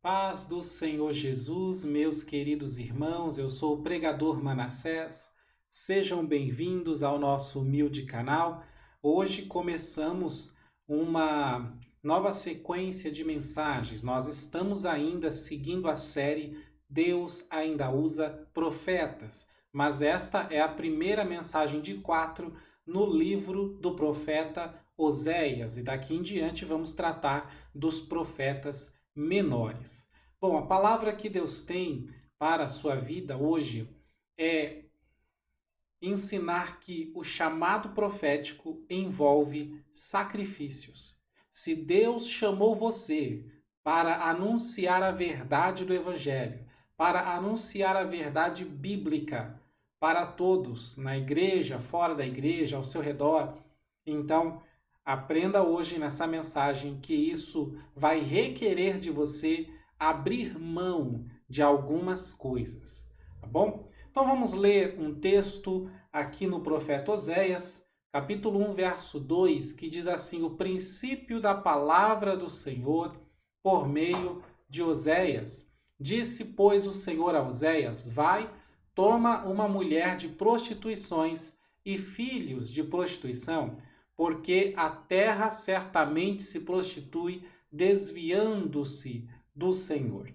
Paz do Senhor Jesus, meus queridos irmãos, eu sou o pregador Manassés. Sejam bem-vindos ao nosso humilde canal. Hoje começamos uma nova sequência de mensagens. Nós estamos ainda seguindo a série Deus ainda usa profetas, mas esta é a primeira mensagem de 4 no livro do profeta Oséias, e daqui em diante vamos tratar dos profetas menores. Bom, a palavra que Deus tem para a sua vida hoje é ensinar que o chamado profético envolve sacrifícios. Se Deus chamou você para anunciar a verdade do Evangelho, para anunciar a verdade bíblica para todos, na igreja, fora da igreja, ao seu redor, então aprenda hoje nessa mensagem que isso vai requerer de você abrir mão de algumas coisas, tá bom? Então vamos ler um texto aqui no profeta Oséias, capítulo 1, verso 2, que diz assim: o princípio da palavra do Senhor por meio de Oséias. Disse, pois, o Senhor a Oséias: vai, toma uma mulher de prostituições e filhos de prostituição, porque a terra certamente se prostitui, desviando-se do Senhor.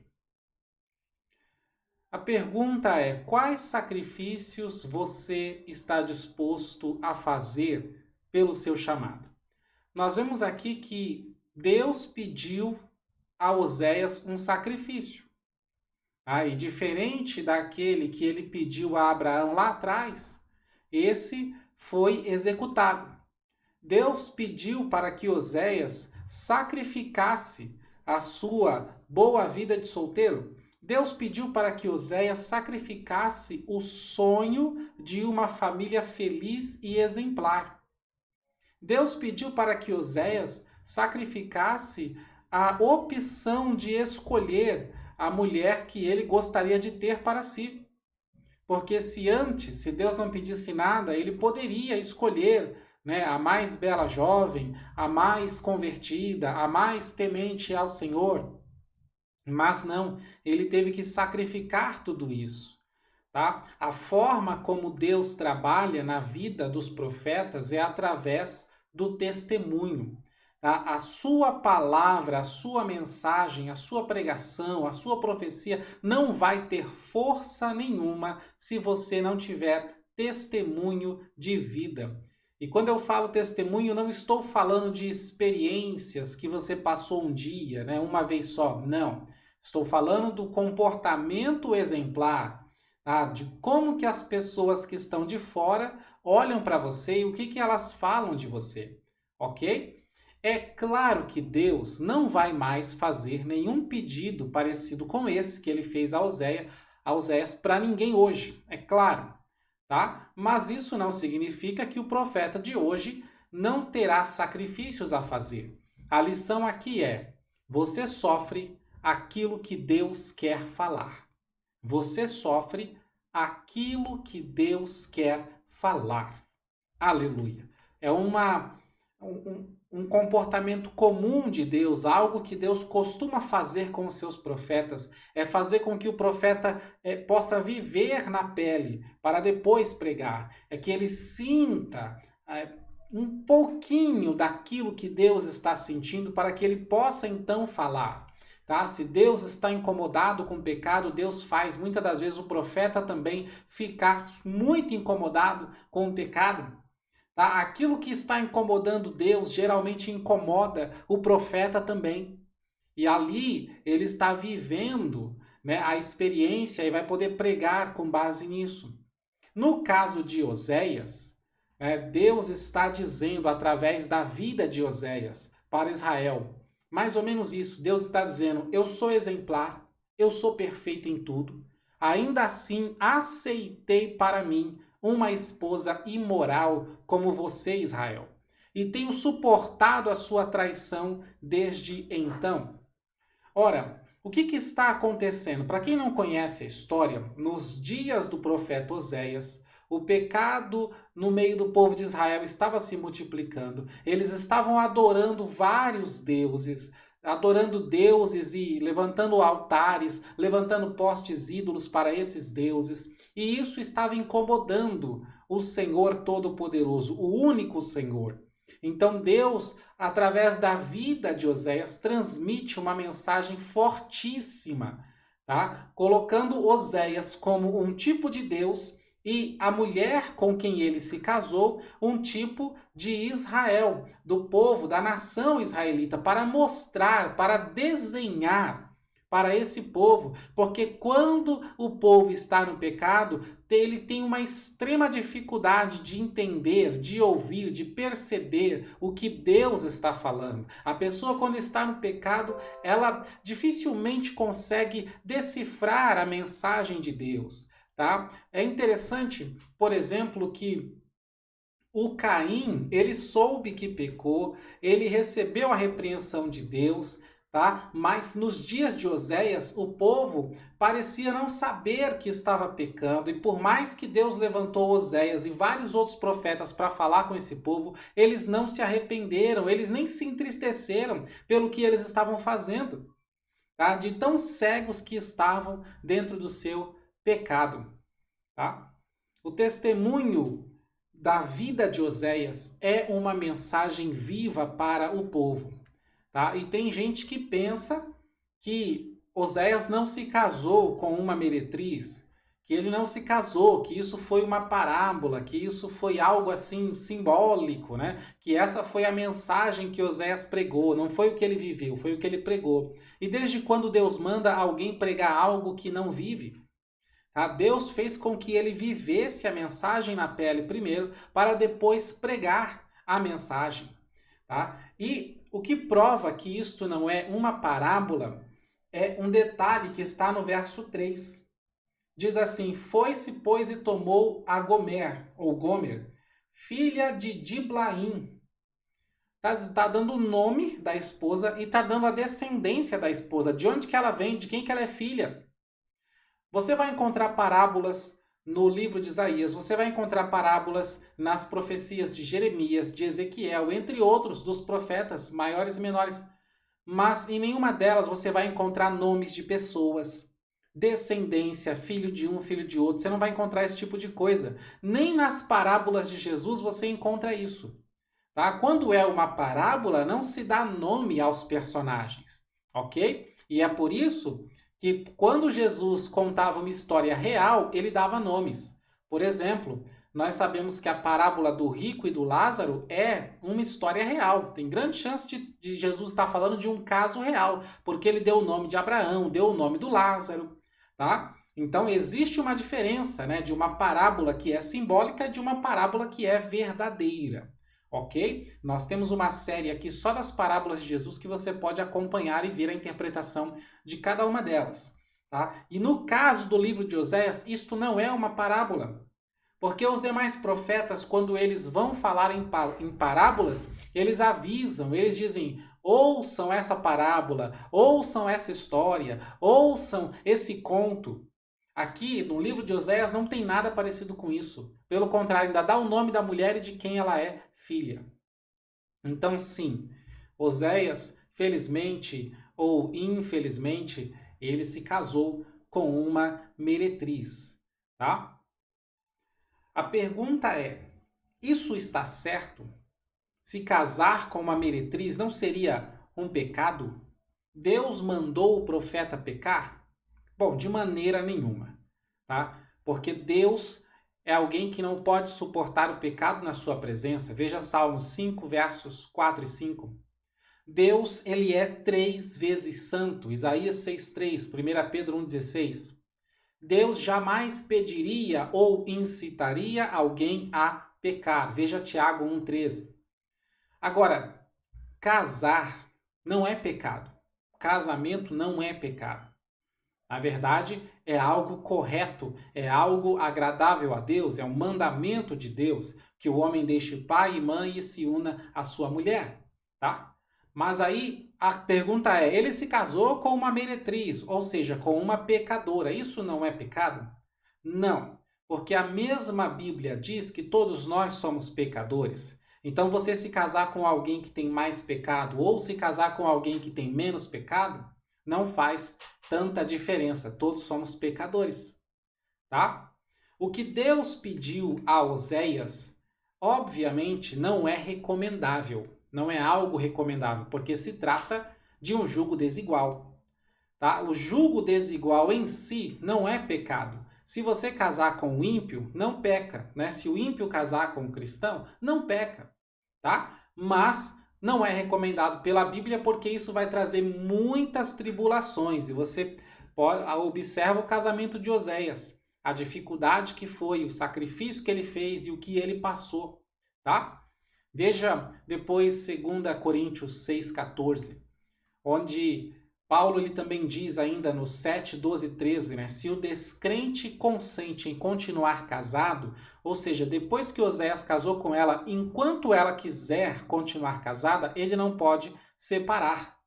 A pergunta é: quais sacrifícios você está disposto a fazer pelo seu chamado? Nós vemos aqui que Deus pediu a Oséias um sacrifício. E diferente daquele que ele pediu a Abraão lá atrás, esse foi executado. Deus pediu para que Oséias sacrificasse a sua boa vida de solteiro. Deus pediu para que Oséias sacrificasse o sonho de uma família feliz e exemplar. Deus pediu para que Oséias sacrificasse a opção de escolher a mulher que ele gostaria de ter para si. Porque se Deus não pedisse nada, ele poderia escolher a mais bela jovem, a mais convertida, a mais temente ao Senhor. Mas não, ele teve que sacrificar tudo isso. Tá? A forma como Deus trabalha na vida dos profetas é através do testemunho. Tá? A sua palavra, a sua mensagem, a sua pregação, a sua profecia não vai ter força nenhuma se você não tiver testemunho de vida. E quando eu falo testemunho, não estou falando de experiências que você passou um dia, uma vez só. Não. Estou falando do comportamento exemplar, tá? De como que as pessoas que estão de fora olham para você e o que elas falam de você, ok? É claro que Deus não vai mais fazer nenhum pedido parecido com esse que ele fez a Oséias para ninguém hoje, é claro, tá? Mas isso não significa que o profeta de hoje não terá sacrifícios a fazer. A lição aqui é: você sofre aquilo que Deus quer falar. Você sofre aquilo que Deus quer falar. Aleluia. É um comportamento comum de Deus, algo que Deus costuma fazer com os seus profetas, é fazer com que o profeta possa viver na pele para depois pregar. É que ele sinta um pouquinho daquilo que Deus está sentindo para que ele possa então falar. Tá? Se Deus está incomodado com o pecado, Deus faz muitas das vezes o profeta também ficar muito incomodado com o pecado. Tá? Aquilo que está incomodando Deus geralmente incomoda o profeta também. E ali ele está vivendo a experiência e vai poder pregar com base nisso. No caso de Oséias, Deus está dizendo através da vida de Oséias para Israel, mais ou menos isso. Deus está dizendo: eu sou exemplar, eu sou perfeito em tudo, ainda assim aceitei para mim uma esposa imoral como você, Israel, e tenho suportado a sua traição desde então. Ora, o que está acontecendo? Para quem não conhece a história, nos dias do profeta Oséias, o pecado no meio do povo de Israel estava se multiplicando. Eles estavam adorando vários deuses, adorando deuses e levantando altares, levantando postes ídolos para esses deuses. E isso estava incomodando o Senhor Todo-Poderoso, o único Senhor. Então Deus, através da vida de Oséias, transmite uma mensagem fortíssima, tá? Colocando Oséias como um tipo de Deus e a mulher com quem ele se casou, um tipo de Israel, do povo, da nação israelita, para mostrar, para desenhar para esse povo, porque quando o povo está no pecado, ele tem uma extrema dificuldade de entender, de ouvir, de perceber o que Deus está falando. A pessoa, quando está no pecado, ela dificilmente consegue decifrar a mensagem de Deus. Tá? É interessante, por exemplo, que o Caim, ele soube que pecou, ele recebeu a repreensão de Deus, tá? Mas nos dias de Oséias, o povo parecia não saber que estava pecando, e por mais que Deus levantou Oséias e vários outros profetas para falar com esse povo, eles não se arrependeram, eles nem se entristeceram pelo que eles estavam fazendo, tá? De tão cegos que estavam dentro do seu pecado, tá? O testemunho da vida de Oséias é uma mensagem viva para o povo, tá? E tem gente que pensa que Oséias não se casou com uma meretriz, que ele não se casou, que isso foi uma parábola, que isso foi algo assim simbólico, né? Que essa foi a mensagem que Oséias pregou, não foi o que ele viveu, foi o que ele pregou. E desde quando Deus manda alguém pregar algo que não vive? Deus fez com que ele vivesse a mensagem na pele primeiro, para depois pregar a mensagem. Tá? E o que prova que isto não é uma parábola é um detalhe que está no verso 3. Diz assim: foi-se, pois, e tomou a Gomer, ou Gomer, filha de Diblaim. Está dando o nome da esposa e está dando a descendência da esposa, de onde que ela vem, de quem que ela é filha. Você vai encontrar parábolas no livro de Isaías, você vai encontrar parábolas nas profecias de Jeremias, de Ezequiel, entre outros dos profetas maiores e menores. Mas em nenhuma delas você vai encontrar nomes de pessoas, descendência, filho de um, filho de outro. Você não vai encontrar esse tipo de coisa. Nem nas parábolas de Jesus você encontra isso. Tá? Quando é uma parábola, não se dá nome aos personagens, ok? E é por isso que quando Jesus contava uma história real, ele dava nomes. Por exemplo, nós sabemos que a parábola do rico e do Lázaro é uma história real. Tem grande chance de Jesus estar falando de um caso real, porque ele deu o nome de Abraão, deu o nome do Lázaro, tá? Então existe uma diferença, né, de uma parábola que é simbólica e de uma parábola que é verdadeira. Ok? Nós temos uma série aqui só das parábolas de Jesus que você pode acompanhar e ver a interpretação de cada uma delas. Tá? E no caso do livro de Oséias, isto não é uma parábola. Porque os demais profetas, quando eles vão falar em parábolas, eles avisam, eles dizem: ouçam essa parábola, ouçam essa história, ouçam esse conto. Aqui no livro de Oséias não tem nada parecido com isso. Pelo contrário, ainda dá o nome da mulher e de quem ela é filha. Então, sim, Oséias, felizmente ou infelizmente, ele se casou com uma meretriz, tá? A pergunta é: isso está certo? Se casar com uma meretriz não seria um pecado? Deus mandou o profeta pecar? Bom, de maneira nenhuma, tá? Porque Deus é alguém que não pode suportar o pecado na sua presença. Veja Salmos 5, versos 4 e 5. Deus, ele é 3 vezes santo. Isaías 6:3, 1 Pedro 1:16. Deus jamais pediria ou incitaria alguém a pecar. Veja Tiago 1:13. Agora, casar não é pecado. Casamento não é pecado. Na verdade, é algo correto, é algo agradável a Deus, é um mandamento de Deus que o homem deixe pai e mãe e se una à sua mulher, tá? Mas aí a pergunta é: ele se casou com uma meretriz, ou seja, com uma pecadora. Isso não é pecado? Não, porque a mesma Bíblia diz que todos nós somos pecadores. Então, você se casar com alguém que tem mais pecado ou se casar com alguém que tem menos pecado, não faz tanta diferença. Todos somos pecadores, tá? O que Deus pediu a Oséias, obviamente, não é recomendável. Não é algo recomendável, porque se trata de um jugo desigual. Tá? O jugo desigual em si não é pecado. Se você casar com um ímpio, não peca. Né? Se o ímpio casar com um cristão, não peca. Tá? Mas não é recomendado pela Bíblia porque isso vai trazer muitas tribulações. E você observa o casamento de Oséias, a dificuldade que foi, o sacrifício que ele fez e o que ele passou. Tá? Veja depois 2 Coríntios 6,14, onde Paulo ele também diz ainda no 7, 12 e 13, né? Se o descrente consente em continuar casado, ou seja, depois que Oséias casou com ela, enquanto ela quiser continuar casada, ele não pode separar,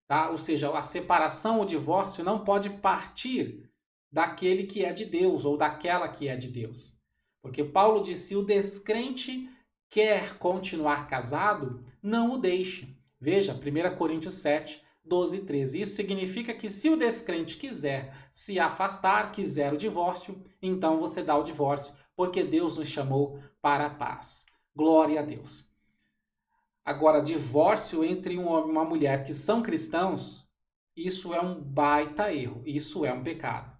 tá? Ou seja, a separação, o divórcio não pode partir daquele que é de Deus ou daquela que é de Deus. Porque Paulo disse, se o descrente quer continuar casado, não o deixe. Veja, 1 Coríntios 7, 12 e 13. Isso significa que se o descrente quiser se afastar, quiser o divórcio, então você dá o divórcio, porque Deus nos chamou para a paz. Glória a Deus. Agora, divórcio entre um homem e uma mulher que são cristãos, isso é um baita erro, isso é um pecado.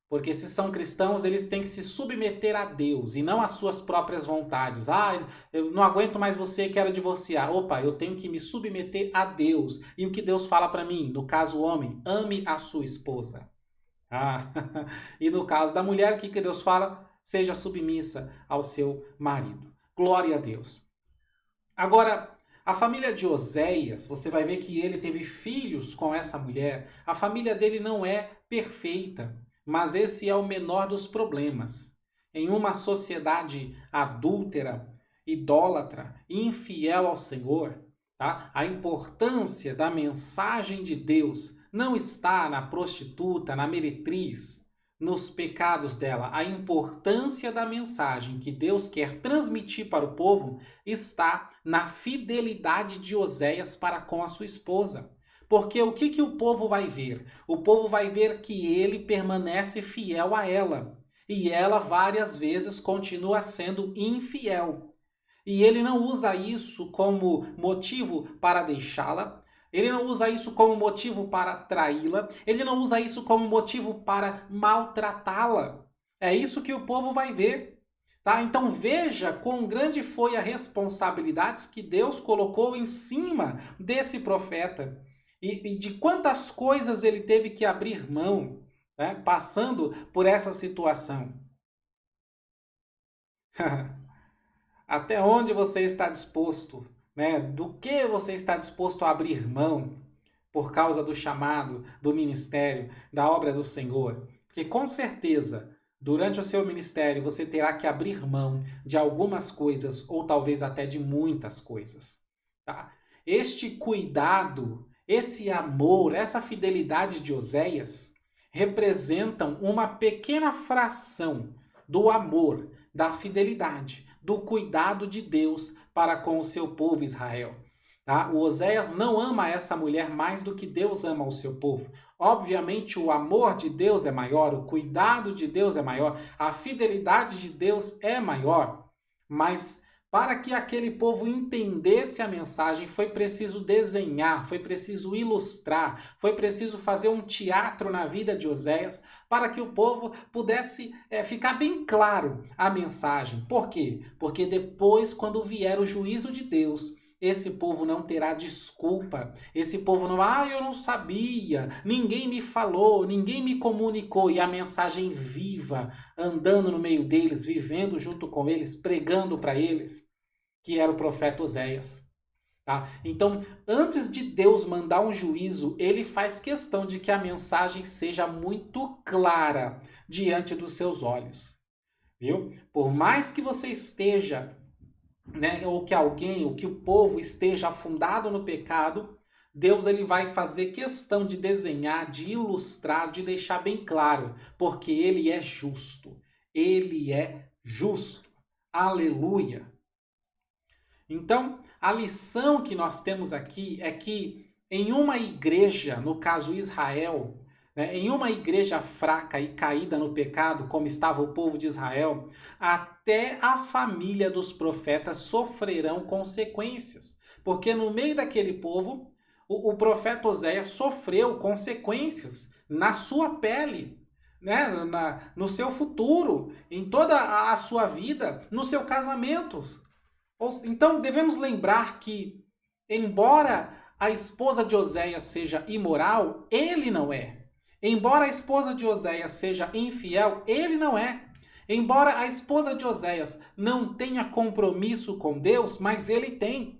Porque se são cristãos, eles têm que se submeter a Deus e não às suas próprias vontades. Ah, eu não aguento mais você, quero divorciar. Opa, eu tenho que me submeter a Deus. E o que Deus fala para mim? No caso, o homem, ame a sua esposa. Ah, e no caso da mulher, o que Deus fala? Seja submissa ao seu marido. Glória a Deus. Agora, a família de Oséias, você vai ver que ele teve filhos com essa mulher. A família dele não é perfeita, mas esse é o menor dos problemas. Em uma sociedade adúltera, idólatra, infiel ao Senhor, tá? A importância da mensagem de Deus não está na prostituta, na meretriz, nos pecados dela. A importância da mensagem que Deus quer transmitir para o povo está na fidelidade de Oséias para com a sua esposa. Porque o que o povo vai ver? O povo vai ver que ele permanece fiel a ela. E ela várias vezes continua sendo infiel. E ele não usa isso como motivo para deixá-la. Ele não usa isso como motivo para traí-la. Ele não usa isso como motivo para maltratá-la. É isso que o povo vai ver. Tá? Então veja quão grande foi a responsabilidade que Deus colocou em cima desse profeta. E de quantas coisas ele teve que abrir mão, né? Passando por essa situação. Até onde você está disposto, né? Do que você está disposto a abrir mão por causa do chamado, do ministério, da obra do Senhor? Porque com certeza, durante o seu ministério, você terá que abrir mão de algumas coisas ou talvez até de muitas coisas, tá? Este cuidado, esse amor, essa fidelidade de Oséias representam uma pequena fração do amor, da fidelidade, do cuidado de Deus para com o seu povo Israel. Tá? O Oséias não ama essa mulher mais do que Deus ama o seu povo. Obviamente, o amor de Deus é maior, o cuidado de Deus é maior, a fidelidade de Deus é maior, mas para que aquele povo entendesse a mensagem, foi preciso desenhar, foi preciso ilustrar, foi preciso fazer um teatro na vida de Oséias para que o povo pudesse ficar bem claro a mensagem. Por quê? Porque depois, quando vier o juízo de Deus, esse povo não terá desculpa. Esse povo não, eu não sabia, ninguém me falou, ninguém me comunicou. E a mensagem viva, andando no meio deles, vivendo junto com eles, pregando para eles, que era o profeta Oséias. Tá? Então, antes de Deus mandar um juízo, ele faz questão de que a mensagem seja muito clara diante dos seus olhos. Viu? Por mais que você esteja, né, ou que alguém, ou que o povo esteja afundado no pecado, Deus ele vai fazer questão de desenhar, de ilustrar, de deixar bem claro, porque ele é justo. Ele é justo. Aleluia. Então, a lição que nós temos aqui é que em uma igreja, no caso Israel, né, em uma igreja fraca e caída no pecado, como estava o povo de Israel, até a família dos profetas sofrerão consequências. Porque no meio daquele povo, o profeta Oséias sofreu consequências na sua pele, né, no seu futuro, em toda a sua vida, no seu casamento. Então devemos lembrar que, embora a esposa de Oséias seja imoral, ele não é. Embora a esposa de Oséias seja infiel, ele não é. Embora a esposa de Oséias não tenha compromisso com Deus, mas ele tem.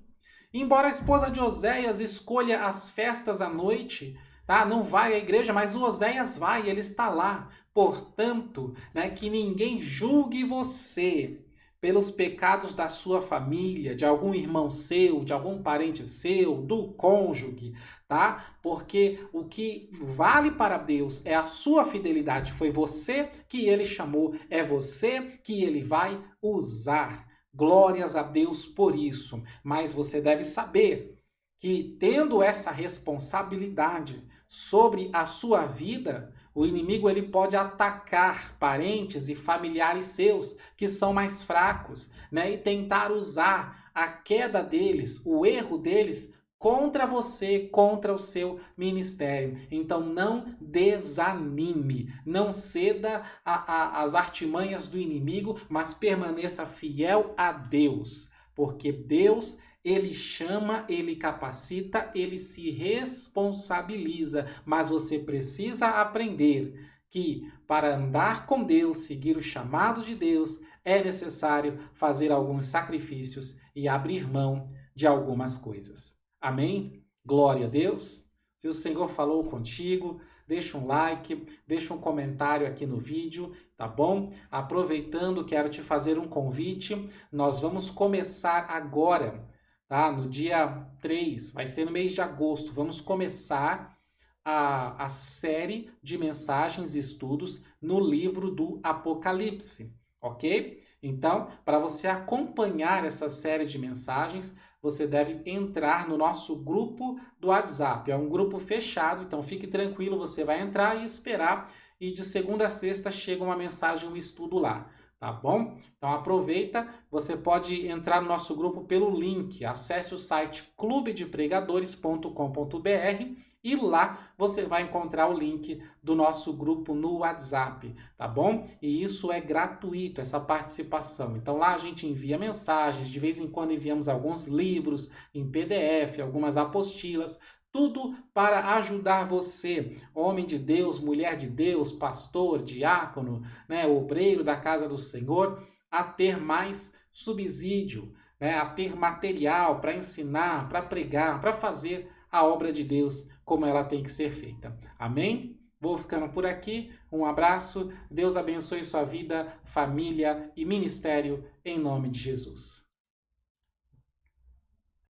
Embora a esposa de Oséias escolha as festas à noite, tá? Não vai à igreja, mas o Oséias vai, ele está lá. Portanto, né, que ninguém julgue você pelos pecados da sua família, de algum irmão seu, de algum parente seu, do cônjuge, tá? Porque o que vale para Deus é a sua fidelidade. Foi você que ele chamou, é você que ele vai usar. Glórias a Deus por isso. Mas você deve saber que, tendo essa responsabilidade sobre a sua vida, o inimigo ele pode atacar parentes e familiares seus que são mais fracos, né? E tentar usar a queda deles, o erro deles, contra você, contra o seu ministério. Então não desanime, não ceda às artimanhas do inimigo, mas permaneça fiel a Deus, porque Deus ele chama, ele capacita, ele se responsabiliza, mas você precisa aprender que para andar com Deus, seguir o chamado de Deus, é necessário fazer alguns sacrifícios e abrir mão de algumas coisas. Amém? Glória a Deus. Se o Senhor falou contigo, deixa um like, deixa um comentário aqui no vídeo, tá bom? Aproveitando, quero te fazer um convite. Nós vamos começar agora, tá? No dia 3, vai ser no mês de agosto, vamos começar a série de mensagens e estudos no livro do Apocalipse, ok? Então, para você acompanhar essa série de mensagens, você deve entrar no nosso grupo do WhatsApp. É um grupo fechado, então fique tranquilo, você vai entrar e esperar, e de segunda a sexta chega uma mensagem, um estudo lá. Tá bom? Então aproveita, você pode entrar no nosso grupo pelo link, acesse o site clubedepregadores.com.br e lá você vai encontrar o link do nosso grupo no WhatsApp, tá bom? E isso é gratuito, essa participação. Então lá a gente envia mensagens, de vez em quando enviamos alguns livros em PDF, algumas apostilas, tudo para ajudar você, homem de Deus, mulher de Deus, pastor, diácono, né, obreiro da casa do Senhor, a ter mais subsídio, né, a ter material para ensinar, para pregar, para fazer a obra de Deus como ela tem que ser feita. Amém? Vou ficando por aqui. Um abraço. Deus abençoe sua vida, família e ministério em nome de Jesus.